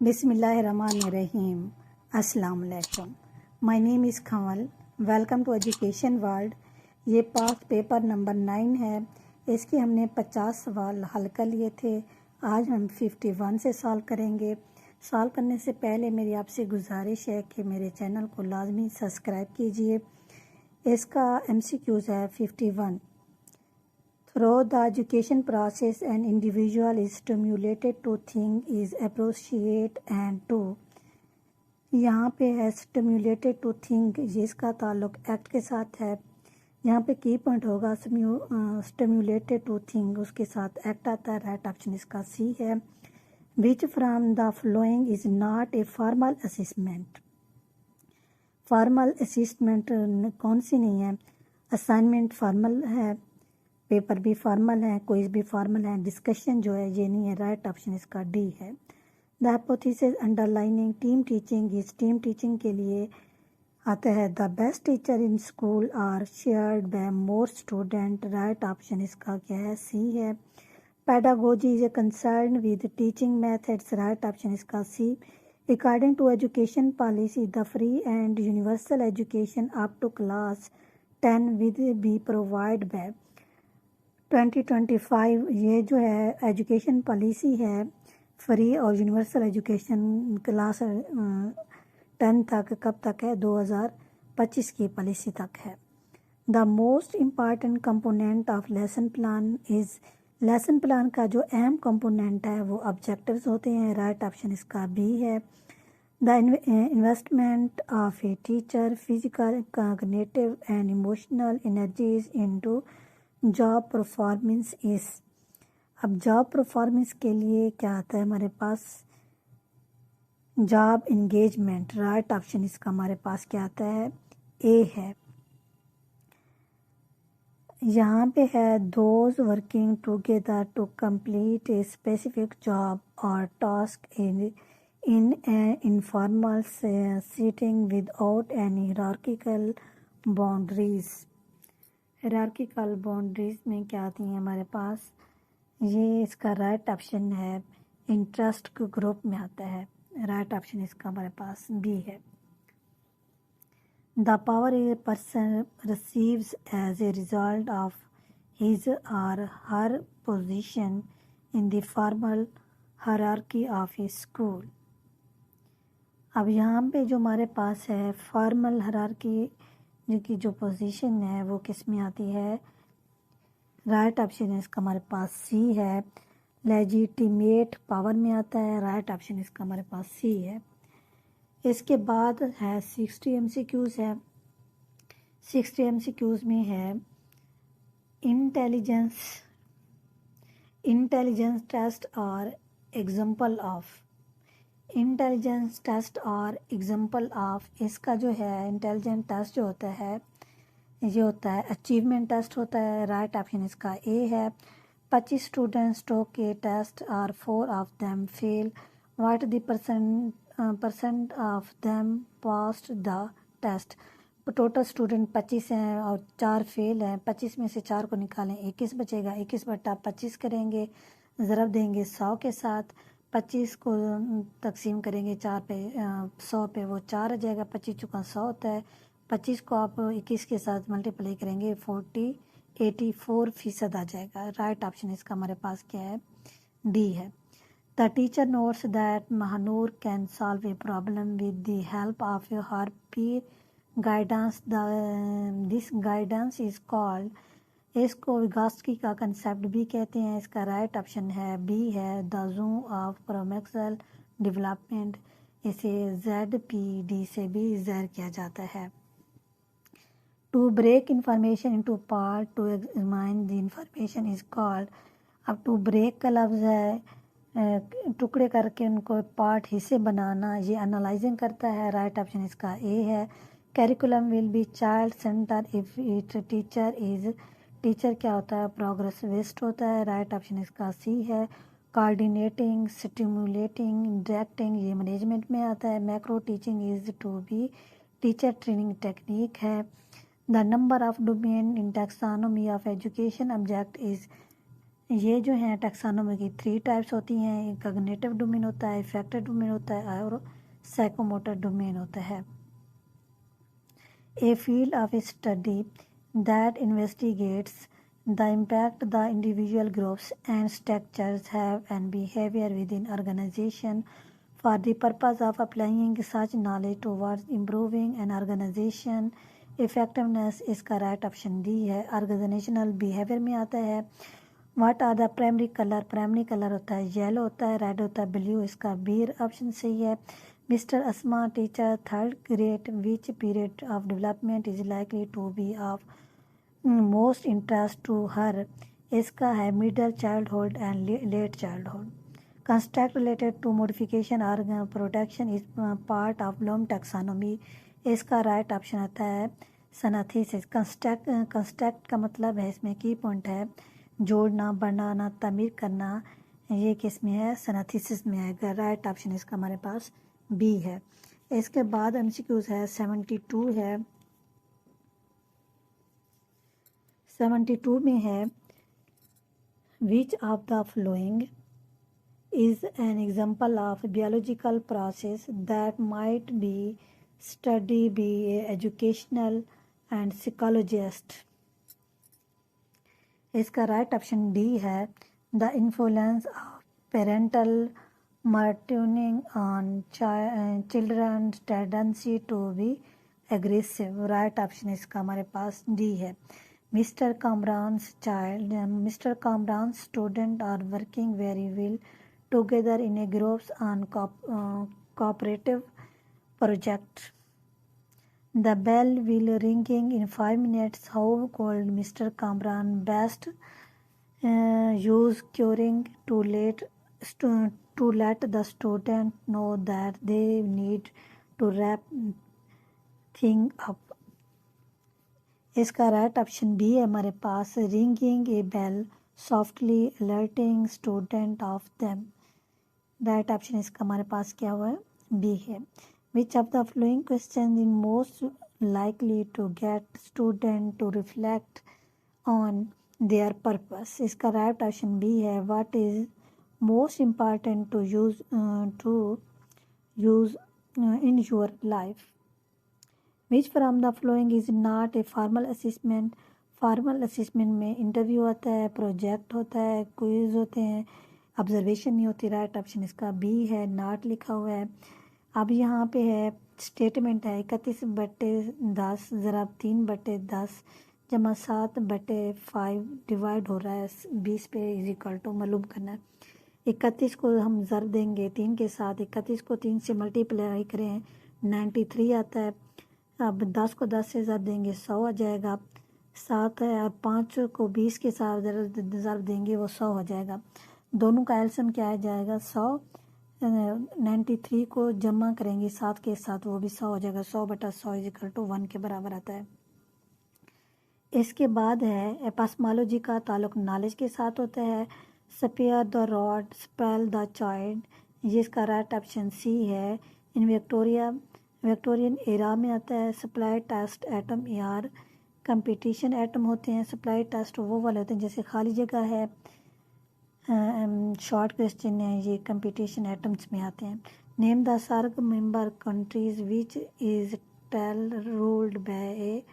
बिस्मिल्लाहिर्रहमानिर्रहीम। अस्सलाम वालेकुम। My name is Kanwal. Welcome to education world. ये पास्ट पेपर नंबर 9 है। इसके हमने 50 सवाल हल कर लिए थे। आज हम 51 से सॉल्व करेंगे। सॉल्व करने से पहले मेरी आपसे गुजारिश है कि मेरे चैनल को लाजमी सब्सक्राइब कीजिए। इसका MCQs है 51। Through the education process, an individual is stimulated to think, is appreciate and to। यहाँ पे है stimulated to think, जिसका ताल्लुक एक्ट के साथ है। यहाँ पे की पॉइंट होगा stimulated to think, उसके साथ एक्ट आता है। राइट ऑप्शन इसका सी है। Which from the following is not a formal assessment? Formal assessment कौन सी नहीं है? असाइनमेंट फॉर्मल है, पेपर भी फॉर्मल है, क्विज भी फॉर्मल है, डिस्कशन जो है ये नहीं है। राइट ऑप्शन इसका डी है। The hypothesis underlining team teaching, इस टीम टीचिंग के लिए आता है the best teacher in school are shared by more student. Right option इसका क्या है? सी है। Pedagogy is a concern with teaching methods. Right option इसका सी। According to education policy, the free and universal education up to class 10 will be provided by 2025। ये जो है education policy है, free और यूनिवर्सल एजुकेशन क्लास 10 तक, कब तक है? 2025 की पॉलिसी तक है। The most important component of lesson plan is, lesson plan का जो अहम कंपोनेंट है वो ऑब्जेक्टिव्स होते हैं। राइट ऑप्शन इसका बी है। The investment of a teacher physical cognitive and emotional energies into job performance is. अब जॉब परफॉर्मेंस के लिए क्या आता है हमारे पास? Job engagement. राइट ऑप्शन इसका हमारे पास क्या आता है? ए है। यहाँ पे है those working together to complete a specific job और task in an informal seating without any hierarchical boundaries. Hierarchical boundaries में क्या आती हैं हमारे पास? ये इसका राइट ऑप्शन है, इंटरेस्ट के ग्रुप में आता है। राइट ऑप्शन इसका हमारे पास बी है। The power a person receives as a result of his or her position in the formal hierarchy of a school। अब यहाँ पे जो हमारे पास है फॉर्मल हायरार्की की जो पोजीशन है वो किस में आती है? राइट ऑप्शन इसका हमारे पास सी है। लेजिटिमेट पावर में आता है। राइट ऑप्शन इसका हमारे पास सी है। इसके बाद है 60 MCQs है। 60 MCQs में है इंटेलिजेंस टेस्ट और एग्जाम्पल ऑफ। इंटेलिजेंस टेस्ट और एग्जाम्पल ऑफ, इसका जो है इंटेलिजेंट टेस्ट जो होता है ये होता है अचीवमेंट टेस्ट होता है। राइट ऑप्शन इसका ए है। 25 स्टूडेंट्स टोक ए टेस्ट और 4 of them fail, what the percent of them passed the test. Total student 25 हैं और 4 फेल हैं। 25 में से 4 को निकालें, 21 बचेगा। 21/25 करेंगे, ज़रब देंगे 100 के साथ। 25 को तकसीम करेंगे 4 पे 100 पे, वो 4 आ जाएगा। 25 चुका 100 होता है। 25 को आप 21 के साथ मल्टीप्लाई करेंगे 84% आ जाएगा। राइट ऑप्शन इसका हमारे पास क्या है? डी है। The teacher notes that Mahanur can solve a problem with the help of her peer guidance। This guidance is called, इसको विगास्की का कंसेप्ट भी कहते हैं। इसका राइट ऑप्शन है बी है। The zone of proximal development, इसे ZPD से भी ज़ाहिर किया जाता है। To break information into part to examine the information is called. अब टू ब्रेक का लफ्ज़ है टुकड़े करके उनको पार्ट हिस्से बनाना, ये एनालाइजिंग करता है। राइट ऑप्शन इसका ए है। Curriculum will be child centre if it teacher is, teacher क्या होता है? प्रोग्रेस वेस्ट होता है। राइट ऑप्शन इसका सी है। कोऑर्डिनेटिंग, स्टिमुलेटिंग, डायरेक्टिंग, ये मैनेजमेंट में आता है। Macro teaching is to be, teacher training technique है। The number of domain in taxonomy of education object is ये जो हैं टैक्सोनॉमी की 3 टाइप्स होती हैं। एक कॉग्निटिव डोमेन होता है, इफेक्टिव डोमेन होता है और साइकोमोटर डोमेन होता है। A field of study that investigates the impact the individual groups and structures have on behavior within organization for the purpose of applying such knowledge towards improving an organization effectiveness। इसका right option D है। Organisational behaviour में आता है। What are the primary colour, primary colour होता है yellow होता है, red होता है, ब्लू। इसका बी ऑप्शन सही है। Mister Asma teacher third grade which period of development is likely to be of most interest to her. इसका है middle childhood and late childhood. Construct related to modification और protection is part of Bloom taxonomy. इसका right option आता है सनाथीसिस। Construct का मतलब है, इसमें की पॉइंट है जोड़ना, बनाना, तमीर करना। ये किस में है? सनाथीसिस में है। राइट ऑप्शन इसका हमारे पास बी है। इसके बाद एमसीक्यूज है 72 है। 72 में है which of the flowing is an example of biological process that might be studied by a educational and psychologist। इसका राइट ऑप्शन डी है the influence of parental monitoring on children's tendency to be aggressive। Right option इसका हमारे पास D है। Mister Kamran's student are working very well together in a groups on cooperative project। The bell will ringing in 5 minutes। How called Mr. Kamran best use curing to let the student know that they need to wrap thing up। इसका right option B है हमारे पास ringing a bell softly alerting student of them। Right option इसका हमारे पास क्या हुआ है? बी है। Which of the following question in most likely to get student to reflect on their purpose. इसका राइट ऑप्शन बी है what is most important to use in your life. Which from the following is not a formal assessment. Formal assessment में interview होता है, project होता है, quiz होते हैं, observation नहीं होती। राइट ऑप्शन इसका बी है, नॉट लिखा हुआ है। अब यहाँ पे है स्टेटमेंट है 31/10 ज़रा 3/10 जमा 7/5 डिवाइड हो रहा है 20 पे इज इक्वल टू मालूम करना है। 31 को हम ज़र देंगे 3 के साथ, 31 को 3 से मल्टीप्लाई करें 93 आता है। अब 10 को 10 से ज़र देंगे 100 आ जाएगा। 7 है, अब 5 को 20 के साथ ज़र देंगे वो 100 हो जाएगा। दोनों का एल्सियम क्या आ जाएगा? 100। 93 को जमा करेंगे 7 के साथ वो भी 100 हो जाएगा। 100/100 इज इक्वल टू 1 के बराबर आता है। इसके बाद है एपिस्टेमोलॉजी का ताल्लुक नॉलेज के साथ होता है। Spare the rod spoil the child, ये इसका राइट ऑप्शन सी है। इन विक्टोरियन एरा में आता है। सप्लाई टेस्ट एटम यार कंपटीशन एटम होते हैं। सप्लाई टेस्ट वो वाले होते हैं जैसे खाली जगह है, शॉर्ट क्वेश्चन है, ये कंपटीशन एटम्स में आते हैं। Name the SAARC member countries which is still ruled by a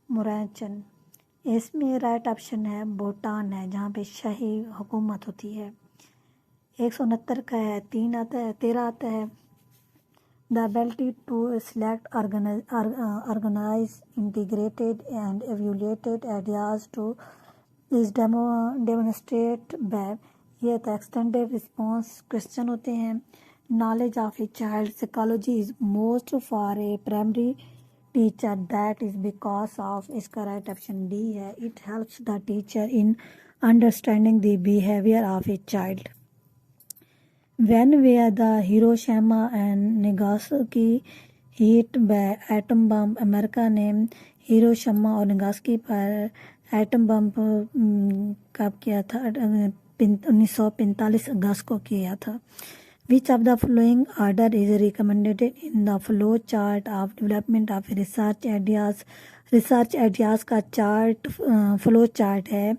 monarchy. इसमें राइट ऑप्शन है भूटान है जहाँ पे शाही हुकूमत होती है। 169 का है 13 आता है। The ability to select organise integrated and evaluated ideas to is demonstrate by, ये तो एक्सटेंडेड रिस्पॉन्स क्वेश्चन होते हैं। Knowledge of a child psychology is most for a primary teacher that is because of, इसका right option D है। It helps the teacher in understanding the behaviour of a child. When were the Hiroshima and Nagasaki hit by atom bomb, America ने Hiroshima और Nagasaki पर atom bomb कब किया था? 1945 अगस्त को किया था। विच of the flowing order is recommended in the flow chart of development of research ideas. Research ideas का चार्ट फ्लो चार्ट है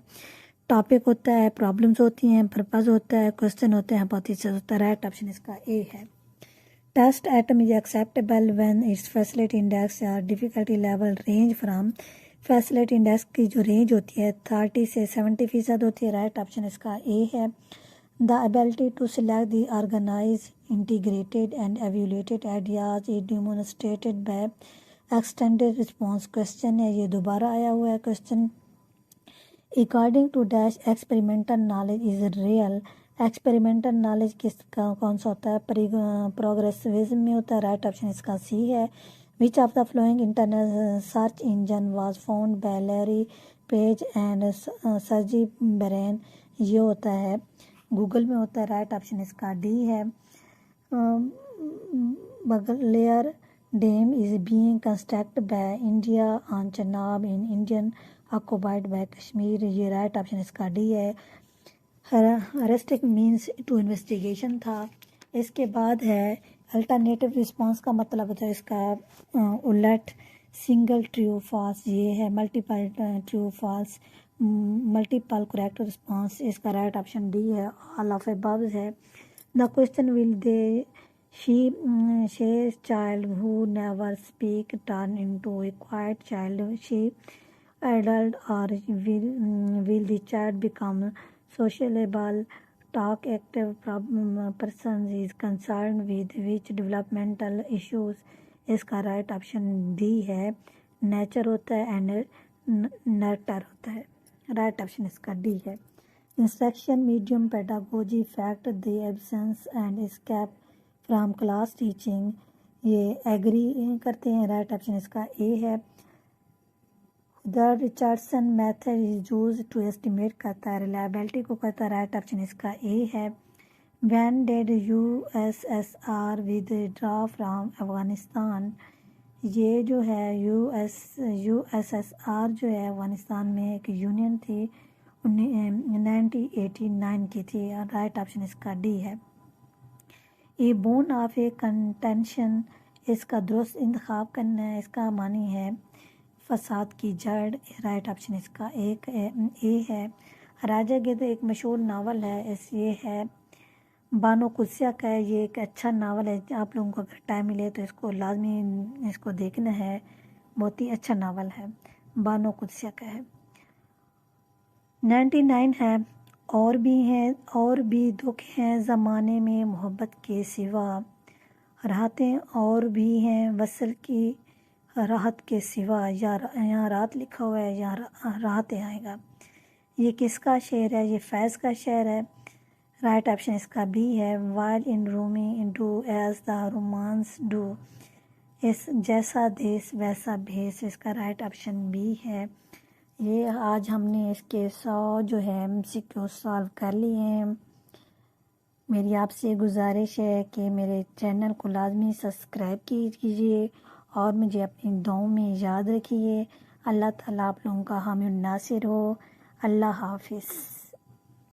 टॉपिक होता है, प्रॉब्लम्स होती हैं, पर्पस होता है, क्वेश्चन होते हैं, हाइपोथेसिस होता है। राइट ऑप्शन इसका ए है। Test item is acceptable when it's facility index या difficulty level range from. Facility index की जो रेंज होती है 30 से 70% होती है। राइट ऑप्शन इसका ए है। The ability to select the organize integrated and evaluated ideas is demonstrated by extended response. Question है, ये दोबारा आया हुआ है question. According to dash experimental knowledge is real. Experimental knowledge किसका कौन सा होता है? प्रोग्रेसिविज्म में होता है। राइट ऑप्शन इसका सी है। Which of the following internet search engine was found by Larry Page and Sergey Brin? ये होता है गूगल में होता है। राइट ऑप्शन इसका डी है। Baglihar dam is being constructed by India on Chenab in Indian occupied by Kashmir. ये राइट ऑप्शन इसका डी है। अरेस्टिक मीन्स टू इन्वेस्टिगेशन था। इसके बाद है अल्टरनेटिव रिस्पांस का मतलब होता है इसका उलट, सिंगल ट्रू फॉल्स। ये है multiple true false, multiple correct response. इसका राइट ऑप्शन डी है। ऑल ऑफ अबव है। The question will they she child who never speak turn into a quiet child? She adult or will the child become sociable, talk active person is concerned with which developmental issues? इसका right option D है। Nature होता है and nurture होता है। Right option इसका D है। Instruction medium pedagogy fact the absence and escape from class teaching. ये agree करते हैं। राइट ऑप्शन इसका ए है। The Richardson method is use to estimate करता है, रिलायबिलिटी को करता है। राइट ऑप्शन इसका ए है। When did USSR withdraw from Afghanistan? ये जो है USSR जो है अफगानिस्तान में एक यूनियन थी, 1989 की थी। राइट ऑप्शन इसका डी है। ए बोन ऑफ ए कंटेंशन, इसका दुरुस्त इंतखाब करना है। इसका मानी है फसाद की जड़। राइट ऑप्शन इसका एक ए है। राजा गिद्ध एक मशहूर नावल है। ये है बानो कुद्सिया का है। ये एक अच्छा नावल है। आप लोगों को अगर टाइम मिले तो इसको लाजमी इसको देखना है। बहुत ही अच्छा नावल है, बानो कुद्सिया का है। 99 है। और भी दुख हैं ज़माने में मोहब्बत के सिवा, राहतें और भी हैं वसल की राहत के सिवा। यहाँ रात लिखा हुआ है, यहाँ राहतें आएगा। ये किसका शेर है? ये फैज़ का शेर है। राइट ऑप्शन इसका बी है। While in Rome do as the Romans do, इस जैसा देश वैसा भेस। इसका राइट ऑप्शन बी है। ये आज हमने इसके 100 जो है MCQ सॉल्व कर लिए हैं। मेरी आपसे गुजारिश है कि मेरे चैनल को लाजमी सब्सक्राइब कीजिए और मुझे अपनी दुआओं में याद रखिए। अल्लाह ताला आप लोगों का हामी नासिर हो। अल्लाह हाफिज़।